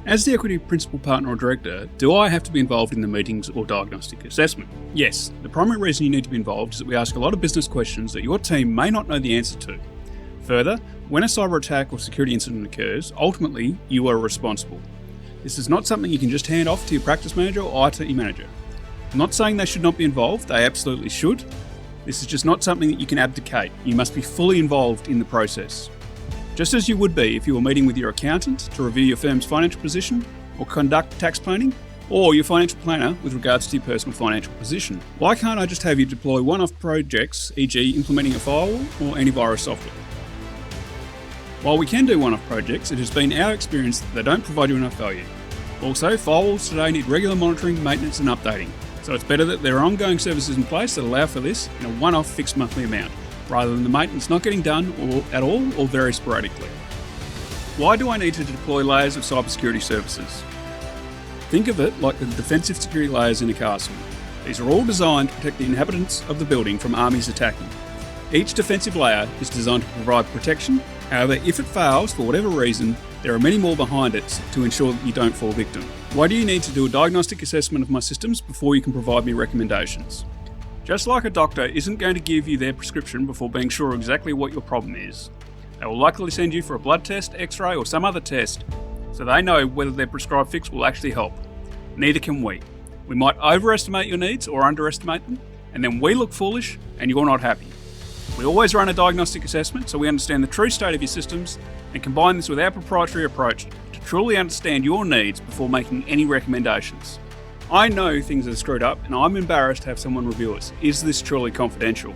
As the equity principal partner or director, do I have to be involved in the meetings or diagnostic assessment? Yes. The primary reason you need to be involved is that we ask a lot of business questions that your team may not know the answer to. Further, when a cyber attack or security incident occurs, ultimately you are responsible. This is not something you can just hand off to your practice manager or IT manager. I'm not saying they should not be involved, they absolutely should. This is just not something that you can abdicate. You must be fully involved in the process. Just as you would be if you were meeting with your accountant to review your firm's financial position or conduct tax planning, or your financial planner with regards to your personal financial position. Why can't I just have you deploy one-off projects, e.g. implementing a firewall or antivirus software? While we can do one-off projects, it has been our experience that they don't provide you enough value. Also, firewalls today need regular monitoring, maintenance and updating, so it's better that there are ongoing services in place that allow for this in a one-off fixed monthly amount, rather than the maintenance not getting done at all or very sporadically. Why do I need to deploy layers of cybersecurity services? Think of it like the defensive security layers in a castle. These are all designed to protect the inhabitants of the building from armies attacking. Each defensive layer is designed to provide protection. However, if it fails for whatever reason, there are many more behind it to ensure that you don't fall victim. Why do you need to do a diagnostic assessment of my systems before you can provide me recommendations? Just like a doctor isn't going to give you their prescription before being sure exactly what your problem is. They will likely send you for a blood test, x-ray or some other test so they know whether their prescribed fix will actually help. Neither can we. We might overestimate your needs or underestimate them, and then we look foolish and you're not happy. We always run a diagnostic assessment so we understand the true state of your systems and combine this with our proprietary approach to truly understand your needs before making any recommendations. I know things are screwed up and I'm embarrassed to have someone review us. Is this truly confidential?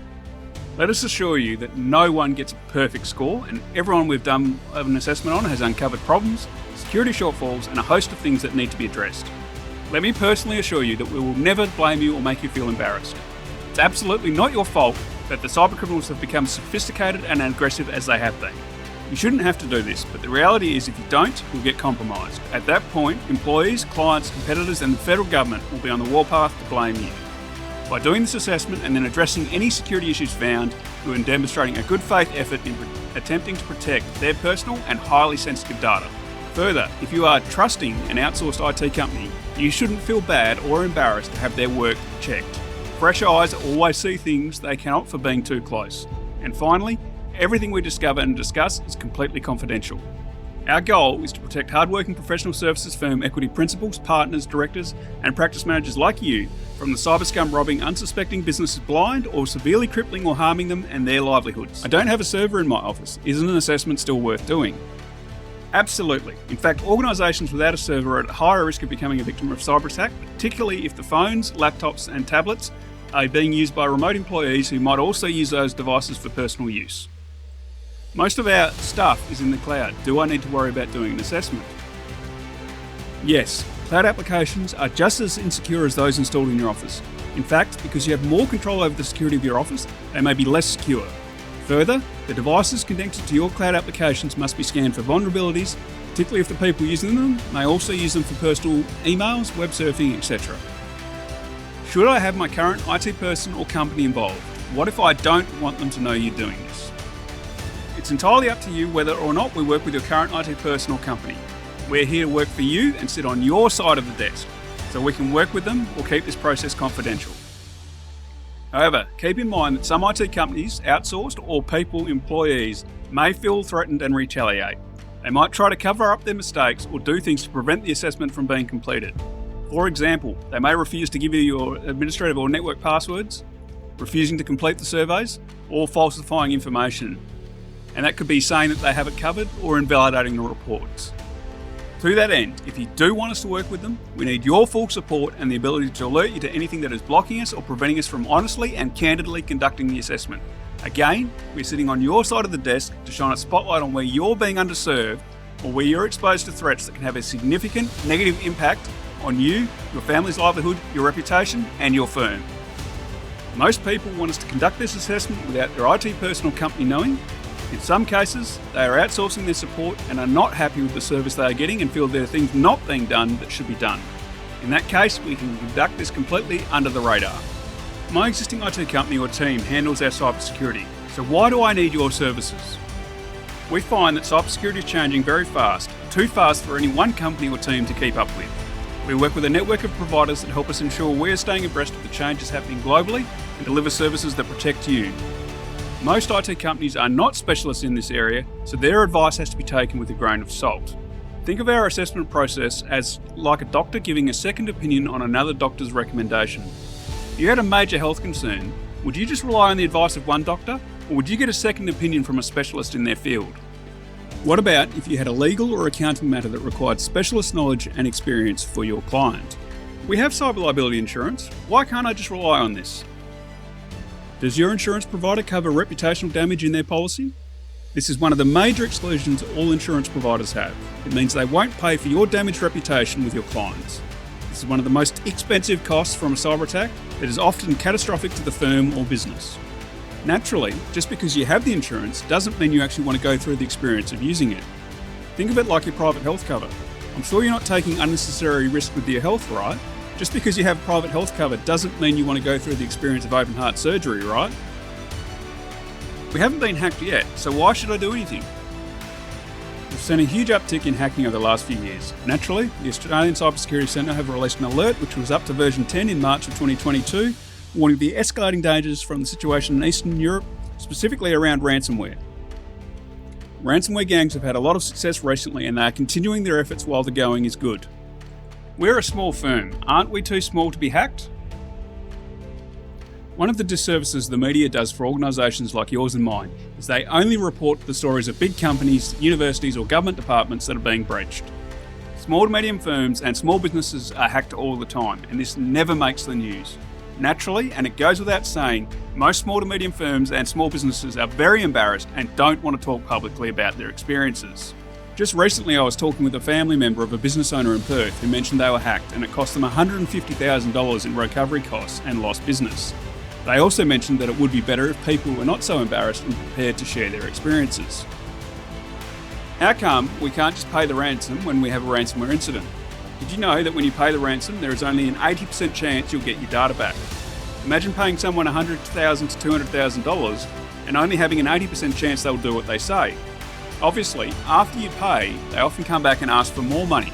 Let us assure you that no one gets a perfect score and everyone we've done an assessment on has uncovered problems, security shortfalls and a host of things that need to be addressed. Let me personally assure you that we will never blame you or make you feel embarrassed. It's absolutely not your fault that the cybercriminals have become sophisticated and aggressive as they have been. You shouldn't have to do this, but the reality is if you don't, you'll get compromised. At that point, employees, clients, competitors and the federal government will be on the warpath to blame you. By doing this assessment and then addressing any security issues found, you are demonstrating a good faith effort in attempting to protect their personal and highly sensitive data. Further, if you are trusting an outsourced IT company, you shouldn't feel bad or embarrassed to have their work checked. Fresh eyes always see things they cannot for being too close. And finally, everything we discover and discuss is completely confidential. Our goal is to protect hardworking professional services firm equity principals, partners, directors, and practice managers like you from the cyber scum robbing unsuspecting businesses blind or severely crippling or harming them and their livelihoods. I don't have a server in my office. Isn't an assessment still worth doing? Absolutely. In fact, organisations without a server are at higher risk of becoming a victim of cyber attack, particularly if the phones, laptops, and tablets are being used by remote employees who might also use those devices for personal use. Most of our stuff is in the cloud. Do I need to worry about doing an assessment? Yes, cloud applications are just as insecure as those installed in your office. In fact, because you have more control over the security of your office, they may be less secure. Further, the devices connected to your cloud applications must be scanned for vulnerabilities, particularly if the people using them may also use them for personal emails, web surfing, etc. Should I have my current IT person or company involved? What if I don't want them to know you're doing this? It's entirely up to you whether or not we work with your current IT person or company. We're here to work for you and sit on your side of the desk, so we can work with them or keep this process confidential. However, keep in mind that some IT companies, outsourced or people, employees, may feel threatened and retaliate. They might try to cover up their mistakes or do things to prevent the assessment from being completed. For example, they may refuse to give you your administrative or network passwords, refusing to complete the surveys, or falsifying information. And that could be saying that they have it covered or invalidating the reports. To that end, if you do want us to work with them, we need your full support and the ability to alert you to anything that is blocking us or preventing us from honestly and candidly conducting the assessment. Again, we're sitting on your side of the desk to shine a spotlight on where you're being underserved or where you're exposed to threats that can have a significant negative impact on you, your family's livelihood, your reputation, and your firm. Most people want us to conduct this assessment without their IT person or company knowing. In some cases, they are outsourcing their support and are not happy with the service they are getting and feel there are things not being done that should be done. In that case, we can conduct this completely under the radar. My existing IT company or team handles our cybersecurity, so why do I need your services? We find that cybersecurity is changing very fast, too fast for any one company or team to keep up with. We work with a network of providers that help us ensure we're staying abreast of the changes happening globally and deliver services that protect you. Most IT companies are not specialists in this area, so their advice has to be taken with a grain of salt. Think of our assessment process as like a doctor giving a second opinion on another doctor's recommendation. If you had a major health concern, would you just rely on the advice of one doctor, or would you get a second opinion from a specialist in their field? What about if you had a legal or accounting matter that required specialist knowledge and experience for your client? We have cyber liability insurance. Why can't I just rely on this? Does your insurance provider cover reputational damage in their policy? This is one of the major exclusions all insurance providers have. It means they won't pay for your damaged reputation with your clients. This is one of the most expensive costs from a cyber attack that is often catastrophic to the firm or business. Naturally, just because you have the insurance doesn't mean you actually want to go through the experience of using it. Think of it like your private health cover. I'm sure you're not taking unnecessary risk with your health, right? Just because you have private health cover doesn't mean you want to go through the experience of open heart surgery, right? We haven't been hacked yet, so why should I do anything? We've seen a huge uptick in hacking over the last few years. Naturally, the Australian Cybersecurity Centre have released an alert which was up to version 10 in March of 2022, warning of the escalating dangers from the situation in Eastern Europe, specifically around ransomware. Ransomware gangs have had a lot of success recently and they are continuing their efforts while the going is good. We're a small firm, aren't we too small to be hacked? One of the disservices the media does for organisations like yours and mine is they only report the stories of big companies, universities or government departments that are being breached. Small to medium firms and small businesses are hacked all the time, and this never makes the news. Naturally, and it goes without saying, most small to medium firms and small businesses are very embarrassed and don't want to talk publicly about their experiences. Just recently I was talking with a family member of a business owner in Perth who mentioned they were hacked and it cost them $150,000 in recovery costs and lost business. They also mentioned that it would be better if people were not so embarrassed and prepared to share their experiences. How come we can't just pay the ransom when we have a ransomware incident? Did you know that when you pay the ransom, there is only an 80% chance you'll get your data back? Imagine paying someone $100,000 to $200,000 and only having an 80% chance they'll do what they say. Obviously, after you pay, they often come back and ask for more money.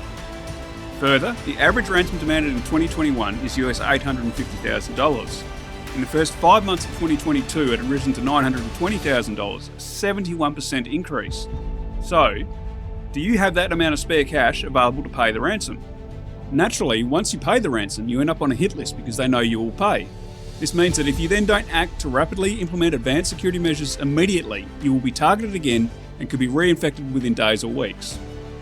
Further, the average ransom demanded in 2021 is US $850,000. In the first 5 months of 2022, it had risen to $920,000, a 71% increase. So, do you have that amount of spare cash available to pay the ransom? Naturally, once you pay the ransom, you end up on a hit list because they know you will pay. This means that if you then don't act to rapidly implement advanced security measures immediately, you will be targeted again and could be reinfected within days or weeks.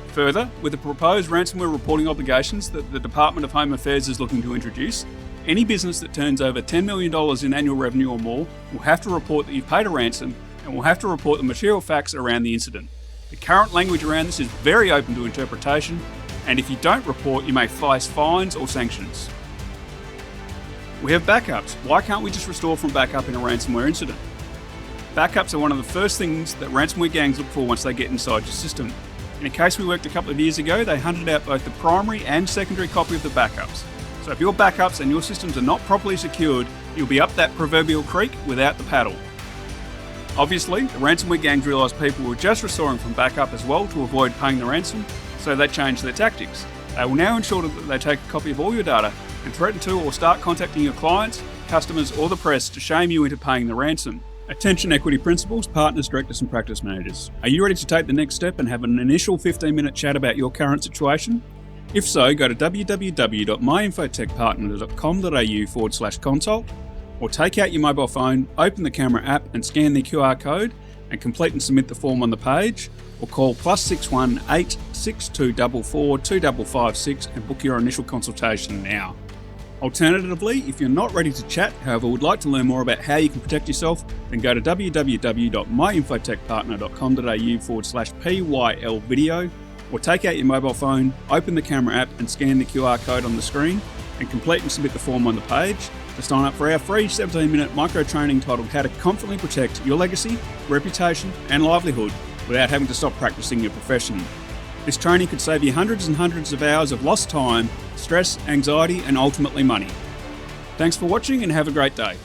Further, with the proposed ransomware reporting obligations that the Department of Home Affairs is looking to introduce, any business that turns over $10 million in annual revenue or more will have to report that you've paid a ransom and will have to report the material facts around the incident. The current language around this is very open to interpretation, and if you don't report, you may face fines or sanctions. We have backups. Why can't we just restore from backup in a ransomware incident? Backups are one of the first things that ransomware gangs look for once they get inside your system. In a case we worked a couple of years ago, they hunted out both the primary and secondary copy of the backups. So if your backups and your systems are not properly secured, you'll be up that proverbial creek without the paddle. Obviously, the ransomware gangs realised people were just restoring from backup as well to avoid paying the ransom, so they changed their tactics. They will now ensure that they take a copy of all your data and threaten to or start contacting your clients, customers or the press to shame you into paying the ransom. Attention equity principals, partners, directors and practice managers. Are you ready to take the next step and have an initial 15-minute chat about your current situation? If so, go to www.myinfotechpartner.com.au/consult or take out your mobile phone, open the camera app and scan the QR code and complete and submit the form on the page, or call +61 8 6244 2556 and book your initial consultation now. Alternatively, if you're not ready to chat, however would like to learn more about how you can protect yourself, then go to www.myinfotechpartner.com.au/PYL video, or take out your mobile phone, open the camera app and scan the QR code on the screen and complete and submit the form on the page to sign up for our free 17-minute micro training titled How to Confidently Protect Your Legacy, Reputation and Livelihood without having to stop practicing your profession. This training could save you hundreds and hundreds of hours of lost time, stress, anxiety and ultimately money. Thanks for watching and have a great day.